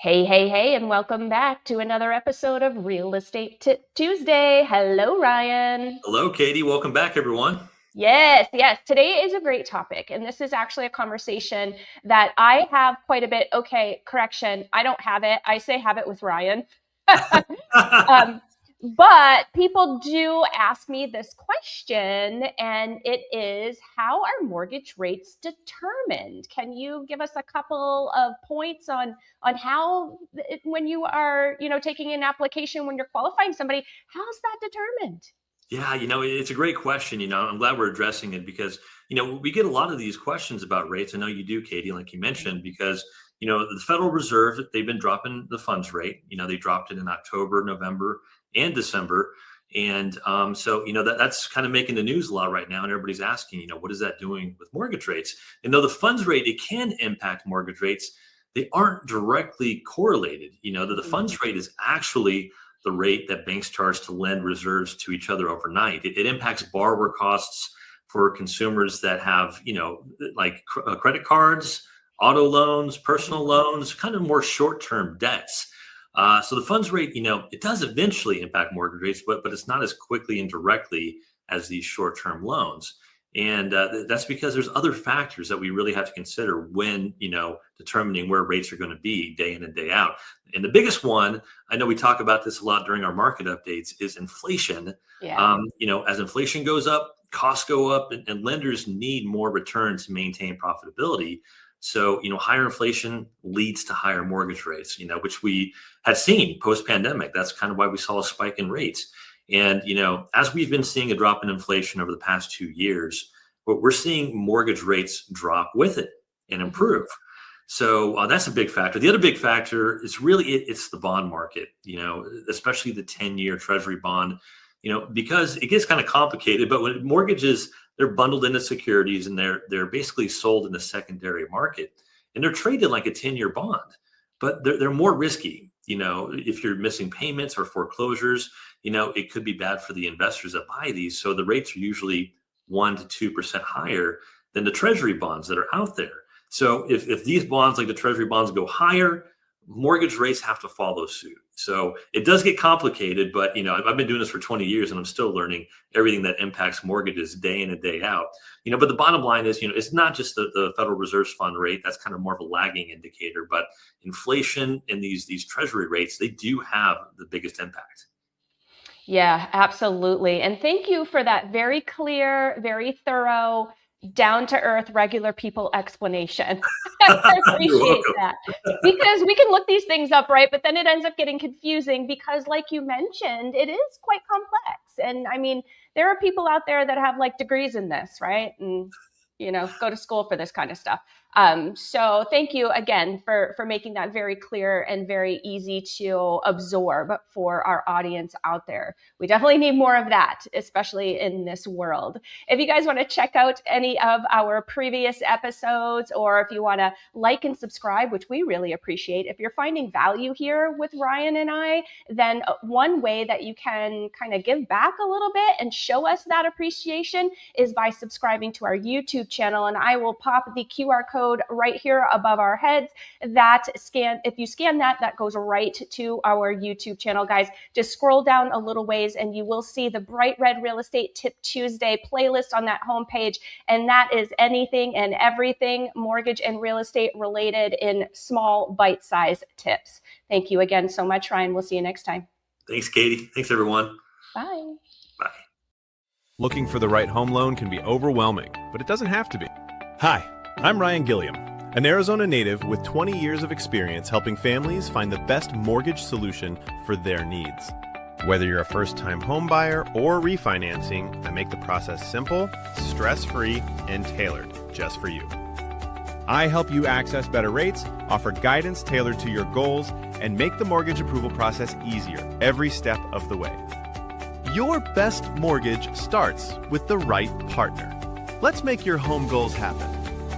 Hey, hey, hey, and welcome back to another episode of Real Estate Tip Tuesday. Hello, Ryan. Hello, Katie. Welcome back, everyone. Yes, yes. Today is a great topic, and this is actually a conversation that I have quite a bit. Okay, correction. I don't have it. I say have it with Ryan. Um, but people do ask me this question, and it is, how are mortgage rates determined? Can you give us a couple of points on how, when you are, taking an application, when you're qualifying somebody, how's that determined? Yeah, it's a great question. I'm glad we're addressing it because, we get a lot of these questions about rates. I know you do, Katie, like you mentioned, because, the Federal Reserve, they've been dropping the funds rate. They dropped it in October, November, and December. And that's kind of making the news a lot right now. And everybody's asking, what is that doing with mortgage rates? And though the funds rate, it can impact mortgage rates, they aren't directly correlated. The funds rate is actually the rate that banks charge to lend reserves to each other overnight. It impacts borrower costs for consumers that have, credit cards, auto loans, personal loans, kind of more short-term debts. So the funds rate, it does eventually impact mortgage rates, but it's not as quickly and directly as these short-term loans. And that's because there's other factors that we really have to consider when, determining where rates are going to be day in and day out. And the biggest one, I know we talk about this a lot during our market updates, is inflation. Yeah. As inflation goes up, costs go up, and lenders need more return to maintain profitability. So, higher inflation leads to higher mortgage rates, which we had seen post-pandemic. That's kind of why we saw a spike in rates. And, as we've been seeing a drop in inflation over the past 2 years, but we're seeing mortgage rates drop with it and improve. So that's a big factor. The other big factor is really it's the bond market, especially the 10-year Treasury bond, because it gets kind of complicated. But when mortgages, they're bundled into securities and they're basically sold in the secondary market, and they're traded like a 10-year bond, but they're more risky. If you're missing payments or foreclosures, it could be bad for the investors that buy these. So the rates are usually 1% to 2% higher than the Treasury bonds that are out there. So if these bonds, like the Treasury bonds, go higher, mortgage rates have to follow suit. So it does get complicated, but I've been doing this for 20 years and I'm still learning everything that impacts mortgages day in and day out. But the bottom line is, it's not just the Federal Reserve's fund rate. That's kind of more of a lagging indicator, but inflation and these Treasury rates, they do have the biggest impact. Yeah, absolutely. And thank you for that very clear, very thorough, down to earth, regular people explanation. I You're appreciate welcome. that because we can look these things up, right? But then it ends up getting confusing because, like you mentioned, it is quite complex. And I mean, there are people out there that have like degrees in this, right? And, go to school for this kind of stuff. So thank you again for making that very clear and very easy to absorb for our audience out there. We definitely need more of that, especially in this world. If you guys want to check out any of our previous episodes, or if you want to like and subscribe, which we really appreciate, if you're finding value here with Ryan and I, then one way that you can kind of give back a little bit and show us that appreciation is by subscribing to our YouTube channel. And I will pop the QR code right here above our heads. If you scan that goes right to our YouTube channel. Guys, just scroll down a little ways and you will see the bright red Real Estate Tip Tuesday playlist on that homepage. And that is anything and everything mortgage and real estate related in small bite-sized tips. Thank you again so much, Ryan. We'll see you next time. Thanks, Katie. Thanks, everyone. Bye. Bye. Looking for the right home loan can be overwhelming, but it doesn't have to be. Hi, I'm Ryan Gilliam, an Arizona native with 20 years of experience helping families find the best mortgage solution for their needs. Whether you're a first-time home buyer or refinancing, I make the process simple, stress-free, and tailored just for you. I help you access better rates, offer guidance tailored to your goals, and make the mortgage approval process easier every step of the way. Your best mortgage starts with the right partner. Let's make your home goals happen.